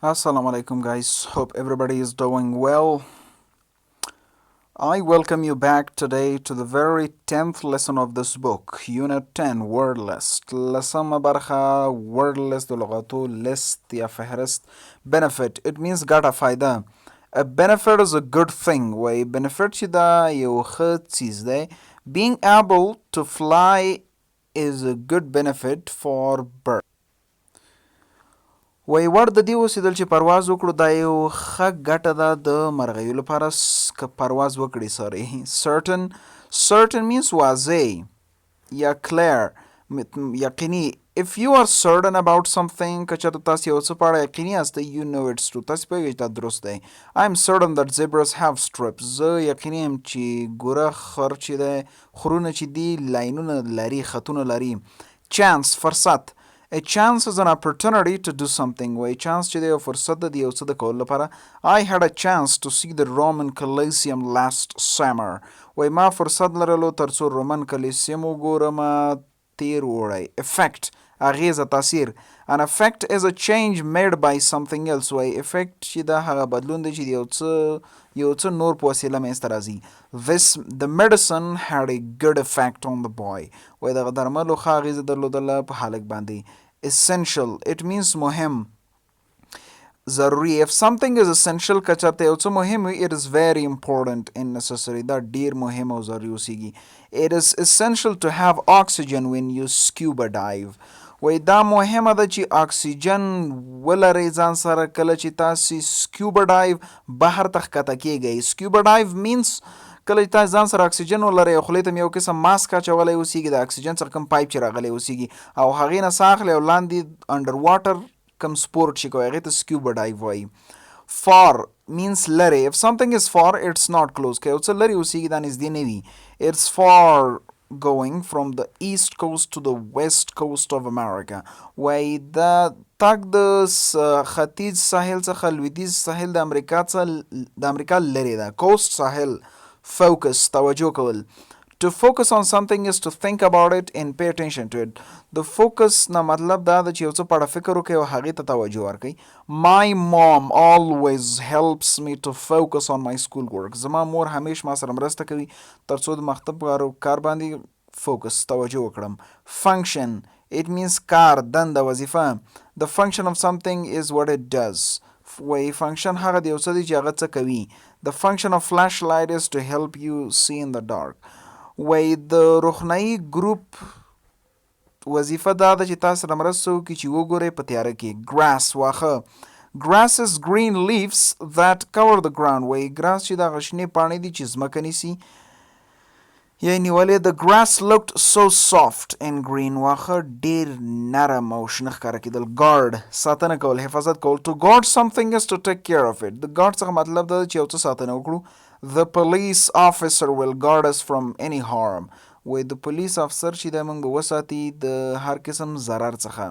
Assalamu alaikum, guys. Hope everybody is doing well. I welcome you back today to the very 10th lesson of this book, Unit 10, Word List. لسمة برخة Word List د لغاتو list یا فهرست benefit. It means ګټه فایده. A benefit is a good thing. وای benefit چې دا یو ښه څیز دی. Being able to fly is a good benefit for birds. وای ور د دې اوسېدل چې پرواز وکړو دا یو ښه ګټه ده د مرغیو لپاره که پرواز وکړي certain means واضح یا clear یقیني if you are certain about something که چېرته تاسو یو څه په اړه یقیني یاستئ you know it's true تاسو پوهېږئ چې دا درست دی I'm certain that zebras have strips زه یقیني یم چې ګوره خر چې دی خرونه چې دي لاینونه لري خطونه لري chance فرصت A chance is an opportunity to do something. وای chance چې دی یو فرصت ده د یو څه د کولو لپاره I had a chance to see the Roman Colosseum last summer. وای ما فرصت لرلو تر څو رومن کلیسیم وګورم تیر وړی effect اغیزه تاثیر An effect is a change made by something else. وای effect چې دا هغه بدلون دی چې یو څه نور په وسیله منځته راځي The medicine had a good effect on the boy. وای دغه درملو ښه اغیزه درلودله په هلک باندې essential it means مهم ضروري if something is essential که چېرته یو څه مهم وي it is very important and necessary دا ډیر مهم او ضروري اوسیږي it is essential to have oxygen when you scuba dive وای دا مهمه ده چې اکسیجن ولرئ ځان سره کله چې تاسې سکیوبا ډایو بحر ته ښکته کیږئ سکیوبا ډایو مینس کله چې تاسو ځان سره اکسیجن ولرئ او خولې ته مې یو قسم ماسک اچولی اوسیږي د اکسیجن څخه کوم پایپ چې راغلی اوسیږي او هغې نه ساه اخلئ او لاندې انډر واټر کوم سپورټ چې کوئ هغې ته سکیوبا ډایو وایي far means لرې if something is far it's not close که یو څه لرې اوسیږي دا نږدې نه وي it's far going from the east coast to the west coast of America وای دا تګ د ختیځ ساحل څخه لویدیځ ساحل د امریکا لرې ده coast ساحل focus توجه کول to focus on something is to think about it and pay attention to it د focus نه مطلب دا ده چې یو څه په اړه فکر وکړئ او هغې ته توجه ورکړئ my mom always helps me to focus on my school work زما مور همیش ما سره مرسته کوي تر څو د مکتب کار باندې focus توجه وکړم function it means کار دنده وظیفه the function of something is what it does وای function هغه د یو څه دی چې هغه څه کوي the function of flashlight is to help you see in the dark وای د روښنایي ګروپ وظیفه دا ده چې تاسو سره مرسته وکړي چې وګورئ په تیاره کې grass واښه grass is green leaves that cover the ground وای grass چې دا شنې پاڼې دي چې ځمکه نیسي یعنی نیولې the grass looked so soft and green واښه ډیر نرم او شنه ښکاره کېدل guard ساتنه کول حفاظت کول to guard something is to take care of it د guard څخه مطلب دا چې یو څه ساتنه وکړو the police officer will guard us from any harm وای د پولیس افسر چې دی موږ به وساتي د هر قسم ضرر څخه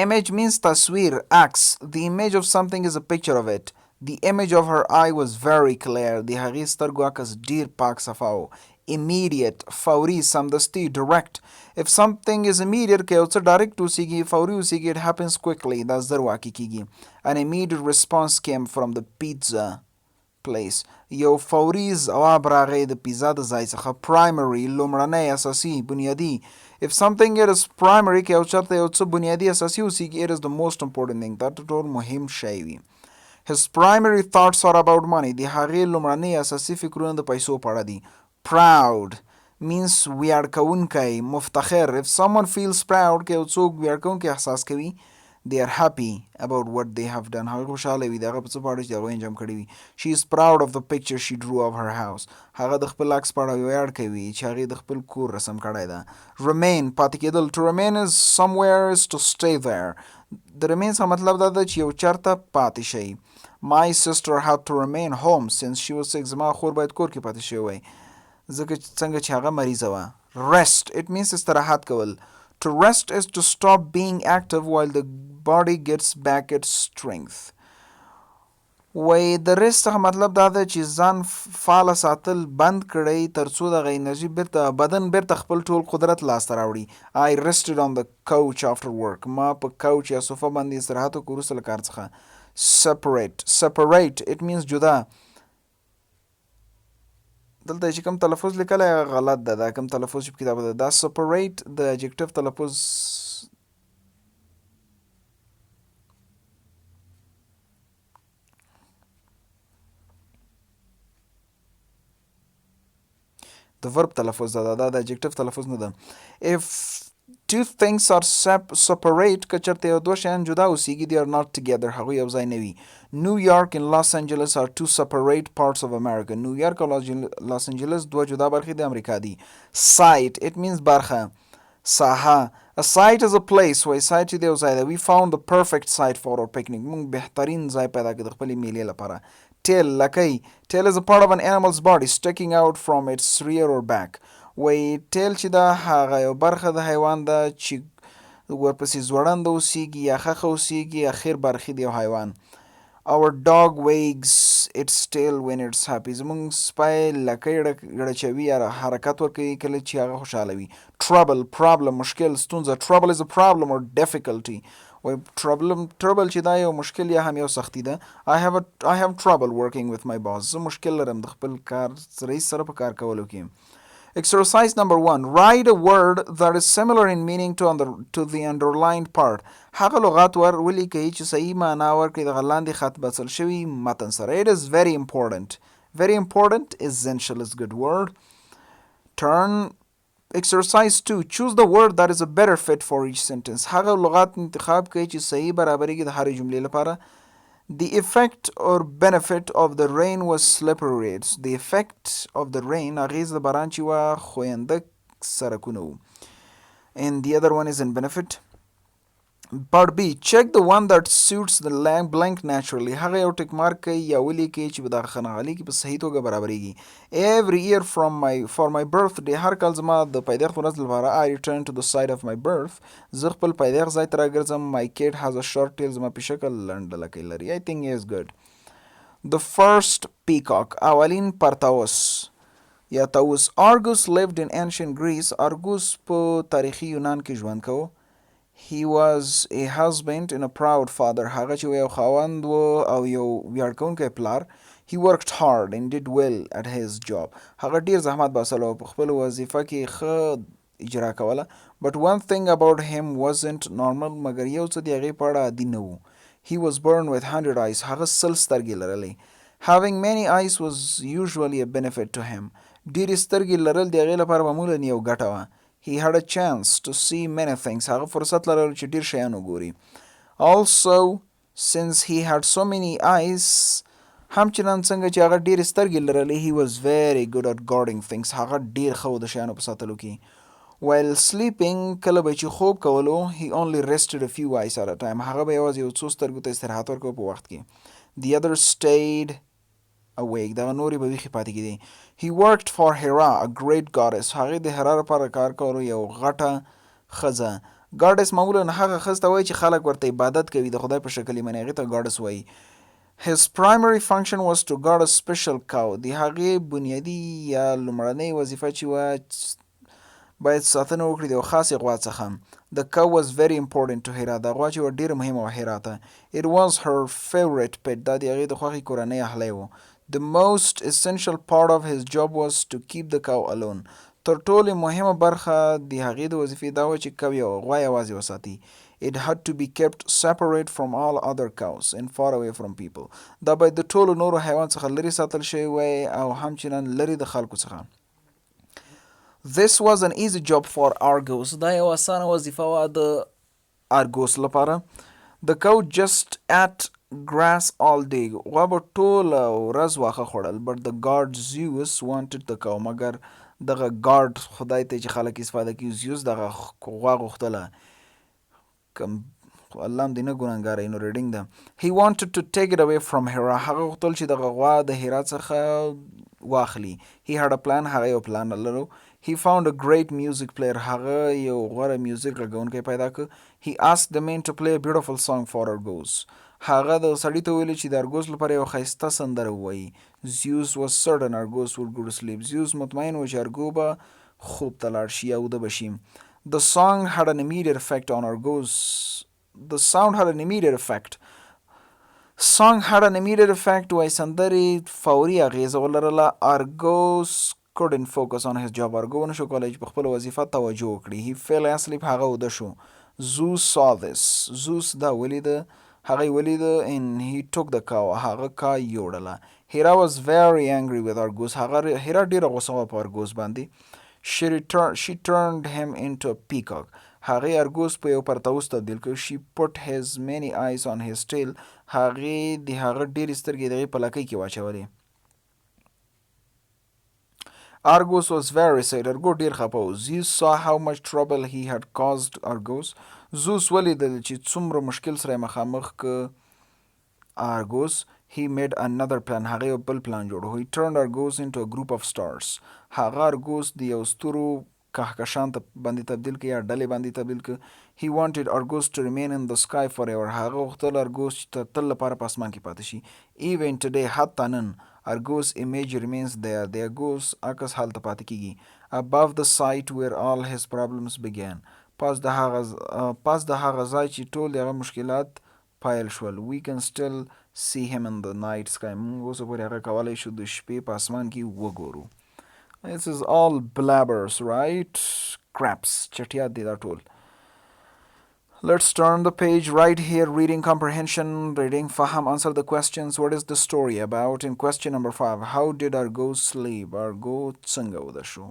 image means تصویر عکس the image of something is a picture of it The image of her eye was very clear. د هغې سترګو عکس ډیر پاک صفا و immediate فوري سمدستي direct if something is immediate که یو څه ډایرکټ اوسیږي فوري اوسیږي it happens quickly دا زر واقع کیږي an immediate response came from the pizza place یو فوري ځواب راغی د پیزا د ځای څخه primary لومړنی اساسي بنیادي if something is primary که یو چېرته یو څه بنیادي اساسي اوسیږي it is the most important thing دا ټول مهم شی وي His primary thoughts are about money. د هغې لومړني اساسي فکرونه د پیسو په اړه دي. Proud means ویاړ کوونکی مفتخر. If someone feels proud که یو څوک ویاړ کوونکی احساس کوي they are happy about what they have done. هغه خوشحاله وي د هغه په څه په اړه چې هغوی انجام کړي وي. She is proud of the picture she drew of her house. هغه د خپل عکس په اړه ویاړ کوي چې هغې د خپل کور رسم کړی ده. Remain پاتې کېدل. To remain is somewhere is to stay there. د remain څخه مطلب دا ده چې یو چېرته پاتې شئ. My sister had to remain home since she was sick. زما خور باید کور کې پاتې شوی وای ځکه څنګه چې هغه مریضه وه rest it means استراحت کول to rest is to stop being active while the body gets back its strength وای د ریسټ څخه مطلب دا ده چې ځان فعاله ساتل بند کړئ ترڅو دغه انرژي بیرته بدن بیرته خپل ټول قدرت لاسته راوړي. I rested on the couch after work. ما په کوچ یا صوفه باندې استراحت وکړ وروسته له کار څخه. Separate it means جدا. دلته چې کوم تلفظ لیکلی هغه غلط ده. دا کوم تلفظ چې په کتاب ده دا separate د adjective تلفظ د verb تلفظ ده. دا د adjective تلفظ نه ده. If two things are separate که چېرته یو دوه شیان جدا اوسیږي they are not together هغوی یو ځای نه وي. New York and Los Angeles are two separate parts of America. نیویارک او لاس انجلس دوه جدا برخې د امریکا دي. Site it means برخه ساحه. A site is a place وای site چې دی یو ځای ده. We found the perfect site for our picnic. موږ بهترین ځای پیدا کړ د خپلې میلې لپاره. Tail لکۍ. Tail is a part of an animal's body sticking out from its rear or back. وای tail چې ده هغه یو برخه د حیوان ده چې ورپسې ځوړنده اوسیږي یا خښه اوسیږي یا خیر برخې د یو حیوان. Our dog wags its tail when it's happy. زمونږ سپی لکۍ ړچوي یا حرکت ورکوي کله چې هغه خوشحاله وي. Trouble problem مشکل ستونزه. Trouble is a problem or difficulty. وای trouble چې دا یو مشکل یا هم یو سختی ده. I have trouble working with my boss. زه مشکل لرم د خپل کار رئیس سره په کار کولو کې. Exercise number 1. Write a word that is similar in meaning to the underlined part. هغه لغات ولیکئ چې صحیح معنا ورکړي دغه لاندې خط بڅل شوي متن سره. It is very important. Very important. Essential is good word. Turn. Exercise 2. Choose the word that is a better fit for each sentence. هغه لغات انتخاب کړئ چې صحیح برابرېږي د هرې جملې لپاره. The effect or benefit of the rain was slippery roads. The effect of the rain اغیز د باران چې وه خوینده سرکونه وو. And the other one is in benefit. Part B. Check the one that suits the blank naturally. هغه یو ټیک مارک کوي یا ولیکئ چې په دغه خنغالي کې په صحیح توګه برابرېږي. Every year for my birthday هر کال زما د پیدایښت ورځ لپاره I return to the site of my birth. زه خپل پیدایښت ځای ته راګرځم. My cat has a short tail. زما پیشکه لنډه لکۍ لري. I think he is good. The first peacock اولین پرتاوس یا طاووس. Argus lived in ancient Greece. Argus په تاریخي یونان کې ژوند کوو. He was a husband and a proud father. هغه چې یو خاوند و او یو ویاړ کوونکی پلار. He worked hard and did well at his job. هغه ډیر زحمت باسلو او په خپل وظیفه کې ښه اجرا کوله. But one thing about him wasn't normal. مګر یو څه د هغې په اړه عادي نه و. He was born with 100 eyes. هغه 100 سترګې لرلې. Having many eyes was usually a benefit to him. ډیرې سترګې لرل د هغې لپاره معمولا یو ګټه وه. He had a chance to see many things. هغه فرصت لرلو چې ډیر شیان وګوري. Also, since he had so many eyes, همچنان څنګه چې هغه ډیر سترګې لرلې, he was very good at guarding things. هغه ډیر ښه و د شیانو په ساتلو کې. While sleeping, کله به چې خوب کولو, he only rested a few eyes at a time. هغه به یوازې یو څو سترګو ته استراحت ورکوه په وخت کې. The other stayed awake. دغه نورې به ویښې پاتې کېدې. He worked for Hera, a great goddess. هغې د هرا لپاره کار کولو یو غټه ښځه. goddess معمولا هغه ښځه ته وایي چې خلک ورته عبادت کوي د خدای په شکل یې مني. هغې ته goddess وایي. His primary function was to guard a special cow. د هغې بنیادي یا لومړنۍ وظیفه چې وه باید ساتنه وکړي د یو خاصې غوا څخه. The cow was very important to Hera. دا غوا چې وه ډېره مهمه وه هرا ته. It was her favorite pet. دا د هغې د خوښې کورنۍ اهلی و. The most essential part of his job was to keep the cow alone. تر ټولو مهمه برخه د هغې د وظیفې دا وه چې کوي یو غوا یوازې وساتي. It had to be kept separate from all other cows and far away from people. دا باید د ټولو نورو حیوان څخه لرې ساتل شوی وای او همچنان لرې د خلکو څخه. This was an easy job for Argus. دا یو اسانه وظیفه وه د Argus لپاره. The cow just ate grass all day. غوا به ټوله ورځ واښه خوړل. But the god Zeus wanted the cow. مګر دغه god خدای ته چې خلک استفاده کوي زیوس دغه غوا غوښتله. الله هم دې نه ګناهګاره نو ریډینګ ده. He wanted to take it away from Hera. هغه غوښتل چې دغه غوا د هرا څخه واخلي. He had a plan. هغه یو پلان لرلو. He found a great music player. هغه یو غوره میوزیک غږونکی پیدا کړ. He asked the men to play a beautiful song for Argus. هغه د سړي ته ویلي چې د ارګوس لپاره یو ښایسته سندره ووایي. Zeus was certain Argos would go to sleep. Zeus مطمئن و چې ارګو به خوب ته لاړ شي یا وده به شي. The song had an immediate effect on Argos. The sound had an immediate effect. Song had an immediate effect وای سندرې فوري اغیزه ولرله. Argos couldn't focus on his job. ارګو نشو کولی چې په خپله وظیفه توجه وکړي. He fell asleep. هغه وده شو. Zeus saw this. Zeus دا ولیده. هغه ولیده and he took the cow. هغه کا یوړله. Hera was very angry with Argos. هغه هرا ډیره غوسه وه په ارګوس باندې. She turned him into a peacock. هغې ارګوس په یو پرتاوس تبدیل کړ. She put his many eyes on his tail. هغې د هغه ډېرې سترګې د هغې په لکۍ کې واچولې. Argos was very sad. ارګو ډېر خفه و. Zeus saw how much trouble he had caused Argos. Zeus ولیدل چې څومره مشکل سره یې مخامخ که Argos. He made another plan. هغه یو بل پلان جوړ. He turned Argos into a group of stars. هغه ارګوس د یو ستورو کهکشان ته باندې تبدیل کړ یا ډلې باندې تبدیل کړ. He wanted Argos to remain in the sky forever. هغه غوښتل ارګوس چې تل لپاره په اسمان کې پاتې شي. Even today حتی نن Argos image remains there. د ارګوس عکس هلته پاتې کیږي. Above the site where all his problems began. پاس د هغه ځای چې ټول هغه مشکلات پایل شول. We can still see him in the night sky. موږ اوس پورې هغه کولی شو د شپې په اسمان کې وګورو. This is all blabbers, right? Craps. چټیات دی دا ټول. Let's turn the page right here. Reading comprehension, reading faham. Answer the questions. What is the story about? In question number 5, how did Argo sleep? Argo څنګه وده شو?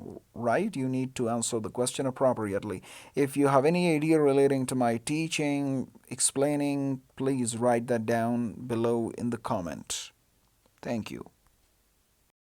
Right? You need to answer the question appropriately. If you have any idea relating to my teaching, explaining, please write that down below in the comment. Thank you.